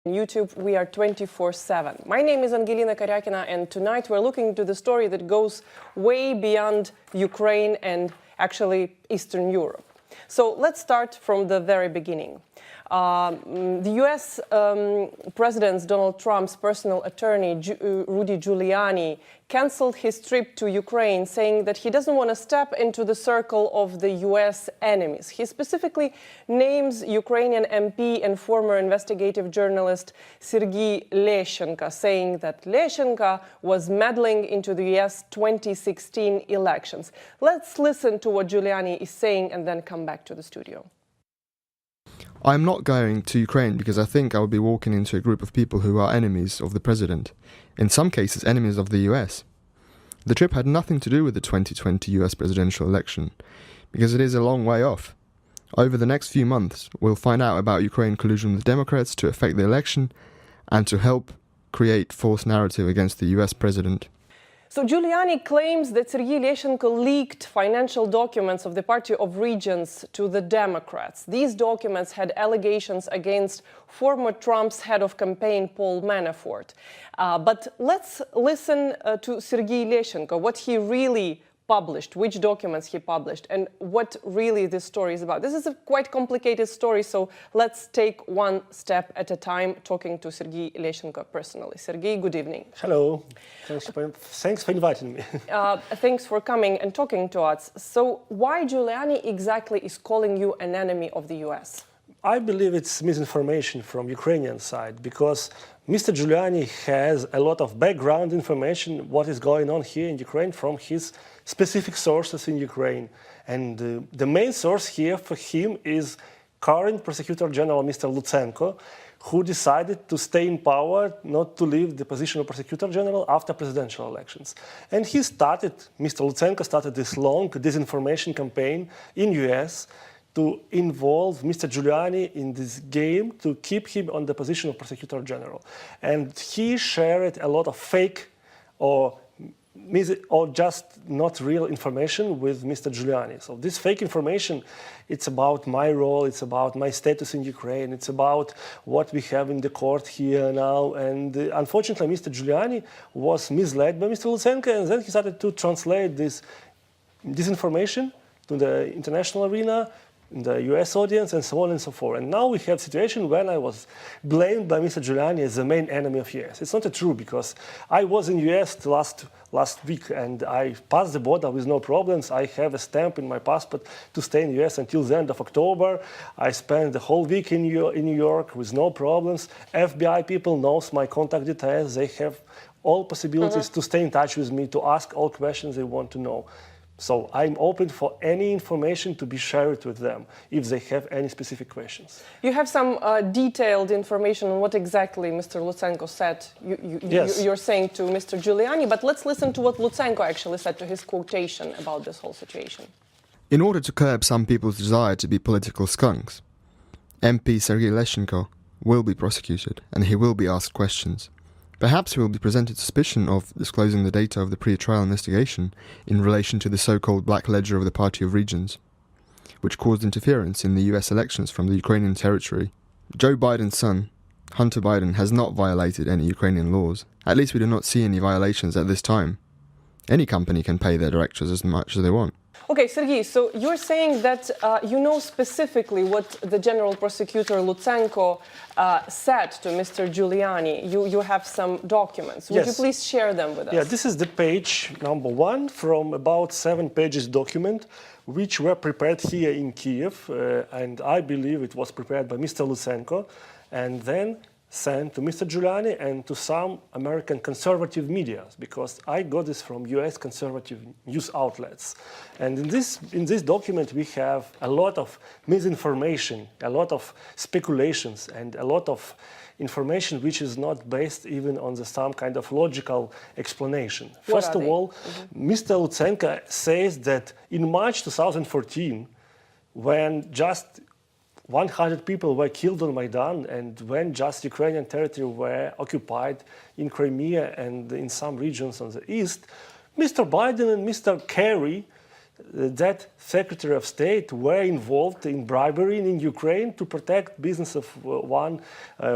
YouTube, we are 24/7. My name is Angelina Karyakina, and tonight we're looking into the story that goes way beyond Ukraine and actually Eastern Europe. So let's start from the very beginning. The US President Donald Trump's personal attorney, Rudy Giuliani, canceled his trip to Ukraine, saying that he doesn't want to step into the circle of the US enemies. He specifically names Ukrainian MP and former investigative journalist Sergii Leshchenko, saying that Leshchenko was meddling into the US 2016 elections. Let's listen to what Giuliani is saying and then come back to the studio. I'm not going to Ukraine because I think I would be walking into a group of people who are enemies of the president, in some cases enemies of the US. The trip had nothing to do with the 2020 US presidential election, because it is a long way off. Over the next few months, we'll find out about Ukraine collusion with Democrats to affect the election and to help create false narrative against the US president. So Giuliani claims that Sergii Leshchenko leaked financial documents of the Party of Regions to the Democrats. These documents had allegations against former Trump's head of campaign, Paul Manafort. But let's listen to Sergii Leshchenko, what he really published, which documents he published, and what really this story is about. This is a quite complicated story, so let's take one step at a time, talking to Sergii Leshchenko personally. Sergei, good evening. Hello. Thanks for inviting me. Thanks for coming and talking to us. So why Giuliani exactly is calling you an enemy of the US? I believe it's misinformation from Ukrainian side, because Mr. Giuliani has a lot of background information, what is going on here in Ukraine, from his specific sources in Ukraine. And the main source here for him is current Prosecutor General Mr. Lutsenko, who decided to stay in power, not to leave the position of Prosecutor General after presidential elections. And Mr. Lutsenko started this long disinformation campaign in US to involve Mr. Giuliani in this game to keep him on the position of Prosecutor General. And he shared a lot of fake or just not real information with Mr. Giuliani. So this fake information, it's about my role, it's about my status in Ukraine, it's about what we have in the court here now. And unfortunately, Mr. Giuliani was misled by Mr. Lutsenko, and then he started to translate this information to the international arena, in the US audience, and so on and so forth. And now we have a situation when I was blamed by Mr. Giuliani as the main enemy of US. It's not true, because I was in US last week and I passed the border with no problems. I have a stamp in my passport to stay in US until the end of October. I spent the whole week in New York with no problems. FBI people knows my contact details. They have all possibilities to stay in touch with me, to ask all questions they want to know. So I'm open for any information to be shared with them if they have any specific questions. You have some detailed information on what exactly Mr. Lutsenko said. Yes. You're saying to Mr. Giuliani, but let's listen to what Lutsenko actually said to his quotation about this whole situation. In order to curb some people's desire to be political skunks, MP Sergii Leshchenko will be prosecuted and he will be asked questions. Perhaps he will be presented suspicion of disclosing the data of the pre-trial investigation in relation to the so-called black ledger of the Party of Regions, which caused interference in the US elections from the Ukrainian territory. Joe Biden's son, Hunter Biden, has not violated any Ukrainian laws. At least we do not see any violations at this time. Any company can pay their directors as much as they want. Okay, Sergei, so you're saying that you know specifically what the General Prosecutor Lutsenko said to Mr. Giuliani. You have some documents. Would you please share them with us? Yeah, this is the page number 1 from about 7 pages document, which were prepared here in Kiev, and I believe it was prepared by Mr. Lutsenko, and then sent to Mr. Giuliani and to some American conservative media, because I got this from US conservative news outlets. And in this document we have a lot of misinformation, a lot of speculations, and a lot of information which is not based even on some kind of logical explanation. First of all, Mr. Lutsenko says that in March 2014, when just 100 people were killed on Maidan, and when just Ukrainian territory were occupied in Crimea and in some regions on the east, Mr. Biden and Mr. Kerry, that Secretary of State, were involved in bribery in Ukraine to protect business of one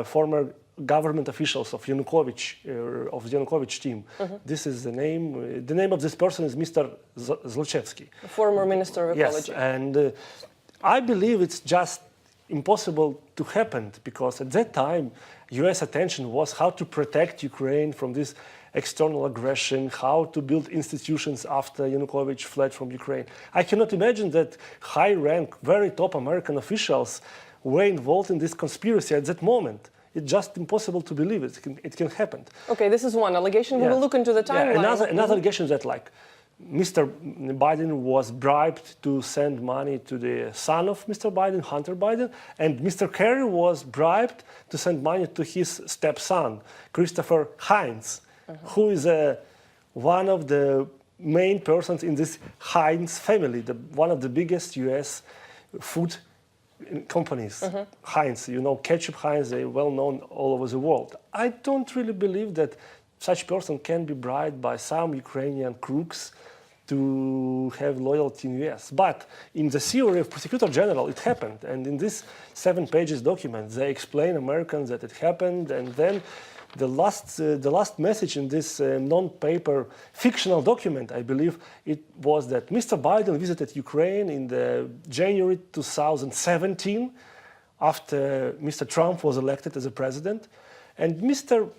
former government officials of Yanukovych, of the Yanukovych team. This is the name. The name of this person is Mr. Zlochevsky. Former Minister of Ecology. Yes, and I believe it's just impossible to happen because at that time, U.S. attention was how to protect Ukraine from this external aggression, how to build institutions after Yanukovych fled from Ukraine. I cannot imagine that high-rank, very top American officials were involved in this conspiracy at that moment. It's just impossible to believe it. It can happen. Okay, this is one allegation. We will look into the timeline. Another allegation that like Mr. Biden was bribed to send money to the son of Mr. Biden, Hunter Biden, and Mr. Kerry was bribed to send money to his stepson, Christopher Heinz, who is one of the main persons in this Heinz family, one of the biggest U.S. food companies. Heinz, you know, ketchup Heinz, they're well known all over the world. I don't really believe that such person can be bribed by some Ukrainian crooks to have loyalty in U.S. But in the theory of Prosecutor General, it happened. And in this 7 pages document, they explain Americans that it happened. And then the last message in this non-paper fictional document, I believe, it was that Mr. Biden visited Ukraine in the January 2017 after Mr. Trump was elected as a president. And Mr.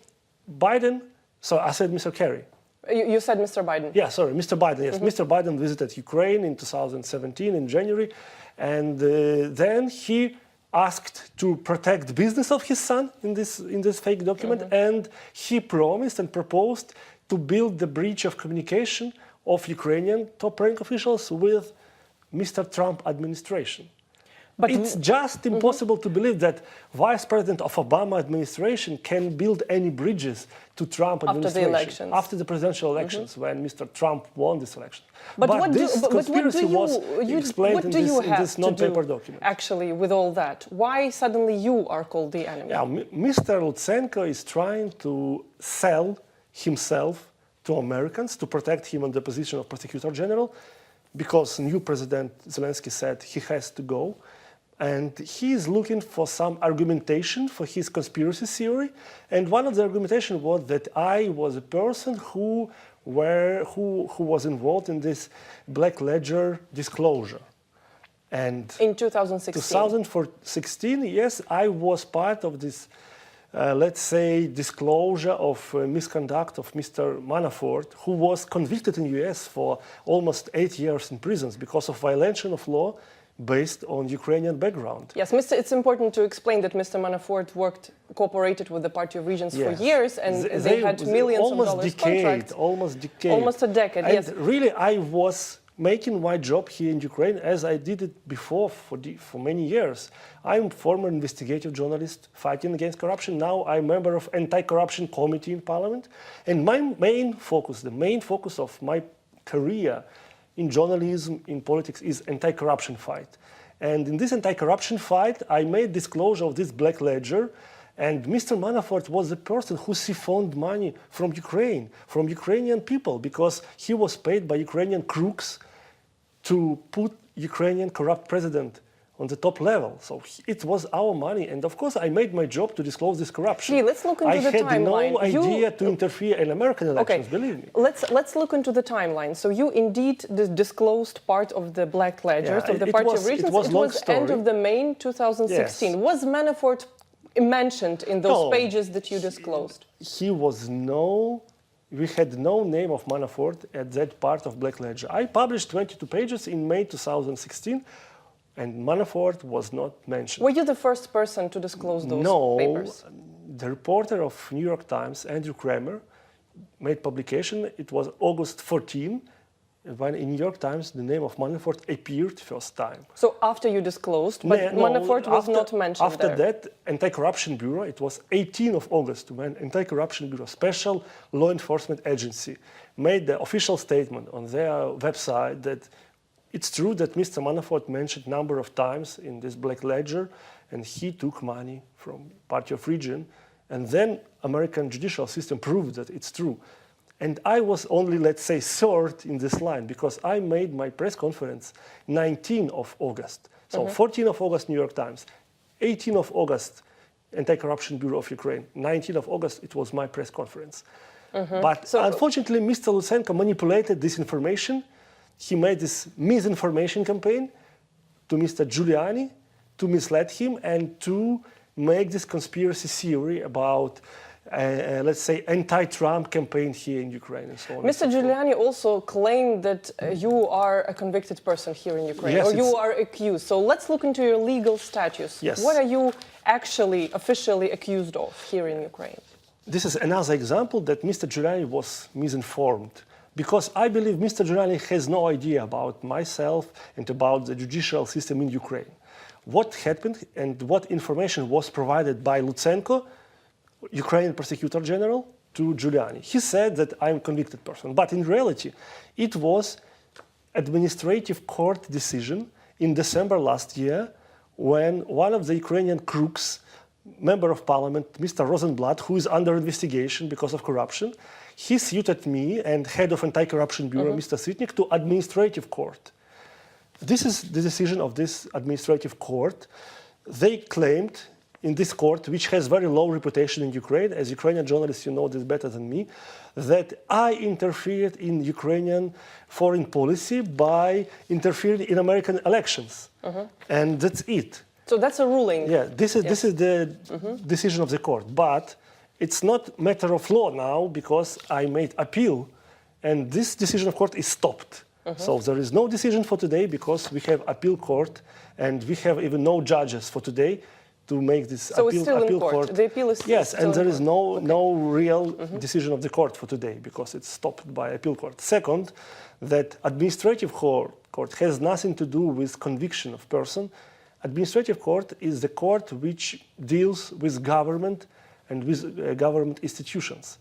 Biden, so I said Mr. Kerry. You said Mr. Biden. Yeah, sorry, Mr. Biden. Yes, Mr. Biden visited Ukraine in 2017 in January, and then he asked to protect the business of his son in this fake document, and he promised and proposed to build the bridge of communication of Ukrainian top-rank officials with Mr. Trump administration. But it's just impossible to believe that Vice President of Obama administration can build any bridges to Trump administration after the presidential elections when Mr. Trump won this election. But this conspiracy was explained in this non-paper document. Actually, with all that, why suddenly you are called the enemy? Yeah, Mr. Lutsenko is trying to sell himself to Americans to protect him on the position of Prosecutor General, because new President Zelensky said he has to go. And he is looking for some argumentation for his conspiracy theory. And one of the argumentation was that I was a person who was involved in this Black Ledger disclosure. And in 2016? 2016, yes, I was part of this, let's say, disclosure of misconduct of Mr. Manafort, who was convicted in the US for almost 8 years in prisons because of violation of law based on Ukrainian background. Yes, it's important to explain that Mr. Manafort cooperated with the Party of Regions for years, and they had millions of dollars contracts. Almost a decade, yes. And really, I was making my job here in Ukraine as I did it before for many years. I'm former investigative journalist fighting against corruption. Now I'm member of anti-corruption committee in parliament. And my main focus, the main focus of my career in journalism, in politics, is anti-corruption fight. And in this anti-corruption fight, I made disclosure of this Black Ledger, and Mr. Manafort was the person who siphoned money from Ukraine, from Ukrainian people, because he was paid by Ukrainian crooks to put Ukrainian corrupt president on the top level. So it was our money. And of course, I made my job to disclose this corruption. Let's look into the timeline. I had no idea to interfere in American elections, believe me. Let's look into the timeline. So you indeed disclosed part of the Black Ledgers of the Party of Regions. It was end of the May 2016. Yes. Was Manafort mentioned in those pages that you disclosed? We had no name of Manafort at that part of Black Ledger. I published 22 pages in May 2016. And Manafort was not mentioned. Were you the first person to disclose those papers? No, the reporter of New York Times, Andrew Kramer, made publication. It was August 14, when in New York Times the name of Manafort appeared first time. So after you disclosed, but Manafort was not mentioned after that, Anti-Corruption Bureau, it was 18 of August, when Anti-Corruption Bureau, special law enforcement agency, made the official statement on their website that it's true that Mr. Manafort mentioned a number of times in this Black Ledger, and he took money from Party of Region, and then American judicial system proved that it's true. And I was only, let's say, third in this line, because I made my press conference 19 of August. So 14 of August, New York Times, 18 of August, Anti-Corruption Bureau of Ukraine. 19th of August, it was my press conference. But unfortunately, Mr. Lutsenko manipulated this information. He made this misinformation campaign to Mr. Giuliani to mislead him and to make this conspiracy theory about, let's say, anti-Trump campaign here in Ukraine and so on. Mr. Giuliani also claimed that you are a convicted person here in Ukraine, Yes, or you are accused. So let's look into your legal status. Yes. What are you actually officially accused of here in Ukraine? This is another example that Mr. Giuliani was misinformed, because I believe Mr. Giuliani has no idea about myself and about the judicial system in Ukraine. What happened and what information was provided by Lutsenko, Ukrainian Prosecutor General, to Giuliani. He said that I'm a convicted person, but in reality, it was administrative court decision in December last year when one of the Ukrainian crooks, member of parliament, Mr. Rosenblatt, who is under investigation because of corruption, he suited me and head of Anti-Corruption Bureau, Mr. Sitnik, to administrative court. This is the decision of this administrative court. They claimed in this court, which has very low reputation in Ukraine, as Ukrainian journalists, you know this better than me, that I interfered in Ukrainian foreign policy by interfering in American elections. And that's it. So that's a ruling. Yeah, this is the decision of the court. But it's not matter of law now because I made appeal and this decision of court is stopped. So there is no decision for today because we have appeal court and we have even no judges for today to make this So appeal, it's still appeal in court. The appeal is yes, still and there in is court. no real decision of the court for today because it's stopped by appeal court. Second, that administrative court has nothing to do with conviction of person. Administrative court is the court which deals with government and with government institutions.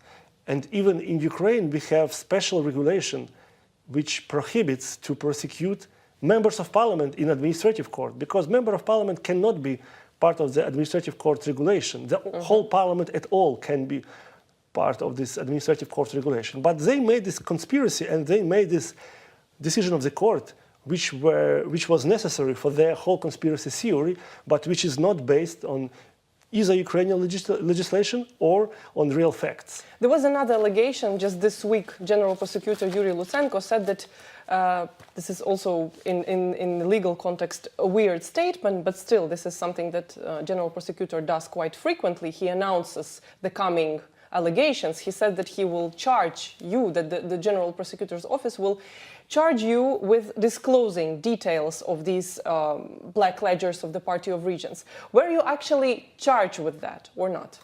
And even in Ukraine, we have special regulation which prohibits to prosecute members of parliament in administrative court because member of parliament cannot be part of the administrative court regulation. The whole parliament at all can be part of this administrative court regulation. But they made this conspiracy and they made this decision of the court which was necessary for their whole conspiracy theory, but which is not based on either Ukrainian legislation or on real facts. There was another allegation just this week. General Prosecutor Yuriy Lutsenko said that this is also in the legal context a weird statement, but still this is something that General Prosecutor does quite frequently. He announces the coming allegations. He said that he will charge you, that the General Prosecutor's office will charge you with disclosing details of these black ledgers of the Party of Regions. Were you actually charged with that or not?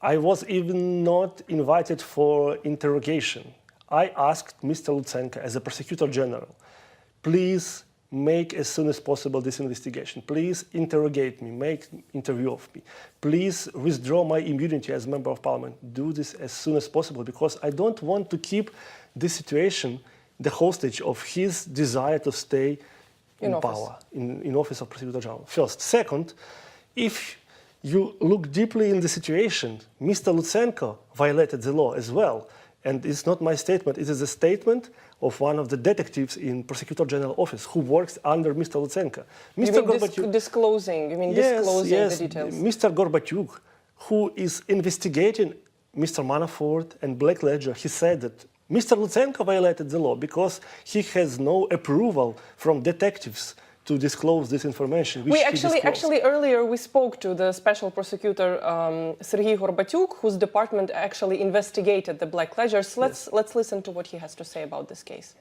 I was even not invited for interrogation. I asked Mr. Lutsenko as a Prosecutor General, please make as soon as possible this investigation. Please interrogate me, make interview of me. Please withdraw my immunity as Member of Parliament. Do this as soon as possible because I don't want to keep this situation the hostage of his desire to stay in power, in office of Prosecutor General. First. Second, if you look deeply in the situation, Mr. Lutsenko violated the law as well. And it's not my statement, it is a statement of one of the detectives in Prosecutor General office who works under Mr. Lutsenko. Disclosing the details? Mr. Gorbatyuk, who is investigating Mr. Manafort and Black Ledger, he said that Mr. Lutsenko violated the law because he has no approval from detectives to disclose this information. We actually earlier we spoke to the special prosecutor Sergii Gorbatyuk, whose department actually investigated the Black Ledgers. Let's listen to what he has to say about this case.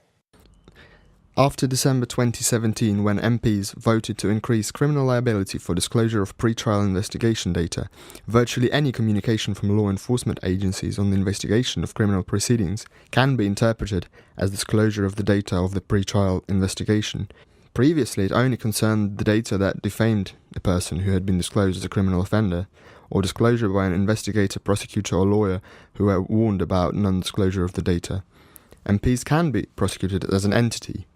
After December 2017, when MPs voted to increase criminal liability for disclosure of pre-trial investigation data, virtually any communication from law enforcement agencies on the investigation of criminal proceedings can be interpreted as disclosure of the data of the pre-trial investigation. Previously, it only concerned the data that defamed a person who had been disclosed as a criminal offender, or disclosure by an investigator, prosecutor or lawyer who were warned about non-disclosure of the data. MPs can be prosecuted as an entity,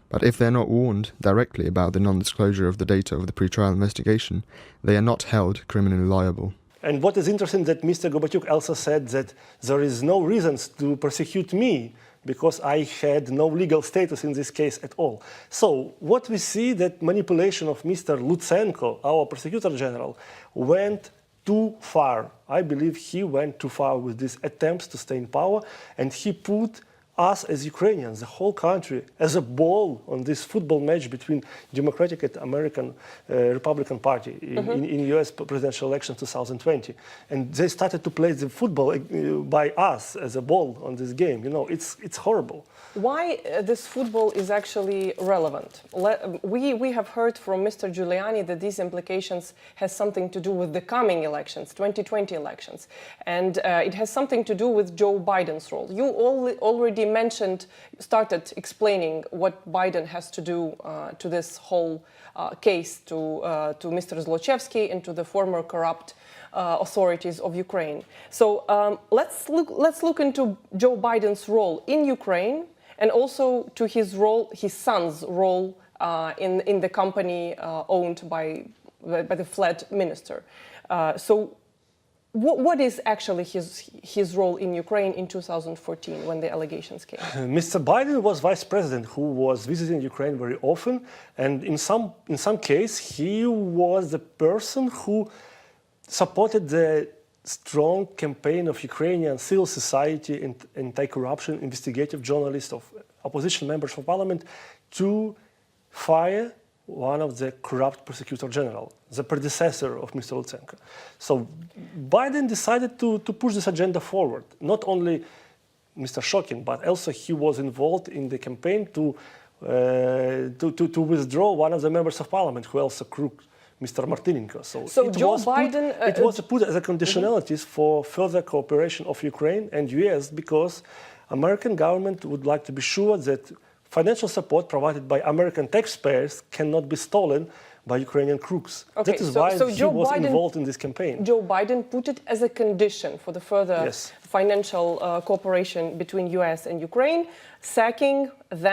but if they are not warned directly about the non-disclosure of the data of the pre-trial investigation, they are not held criminally liable. And what is interesting that Mr. Gorbatyuk also said that there is no reasons to prosecute me because I had no legal status in this case at all. So what we see that manipulation of Mr. Lutsenko, our Prosecutor General, went too far. I believe he went too far with these attempts to stay in power, and he put us as Ukrainians, the whole country, as a ball on this football match between Democratic and American Republican Party in US presidential election 2020. And they started to play the football by us as a ball on this game. You know, it's horrible. Why this football is actually relevant? We have heard from Mr. Giuliani that these implications has something to do with the coming elections, 2020 elections, and it has something to do with Joe Biden's role. You already started explaining what Biden has to do to this whole case to Mr. Zlochevsky and to the former corrupt authorities of Ukraine. So let's look into Joe Biden's role in Ukraine and also to his son's role in the company owned by the fled minister. So what is actually his role in Ukraine in 2014 when the allegations came? Mr. Biden was vice president who was visiting Ukraine very often, and in some case he was the person who supported the strong campaign of Ukrainian civil society and anti-corruption investigative journalists, of opposition members of parliament, to fire one of the corrupt prosecutor general, the predecessor of Mr. Lutsenko. So Biden decided to push this agenda forward. Not only Mr. Shokin, but also he was involved in the campaign to withdraw one of the members of parliament who also crooked, Mr. Martinenko. So Joe Biden... it was put as a conditionalities for further cooperation of Ukraine and US, because American government would like to be sure that financial support provided by American taxpayers cannot be stolen by Ukrainian crooks. Okay, that is why he Joe was Biden, involved in this campaign. Joe Biden put it as a condition for the further financial cooperation between US and Ukraine, sacking them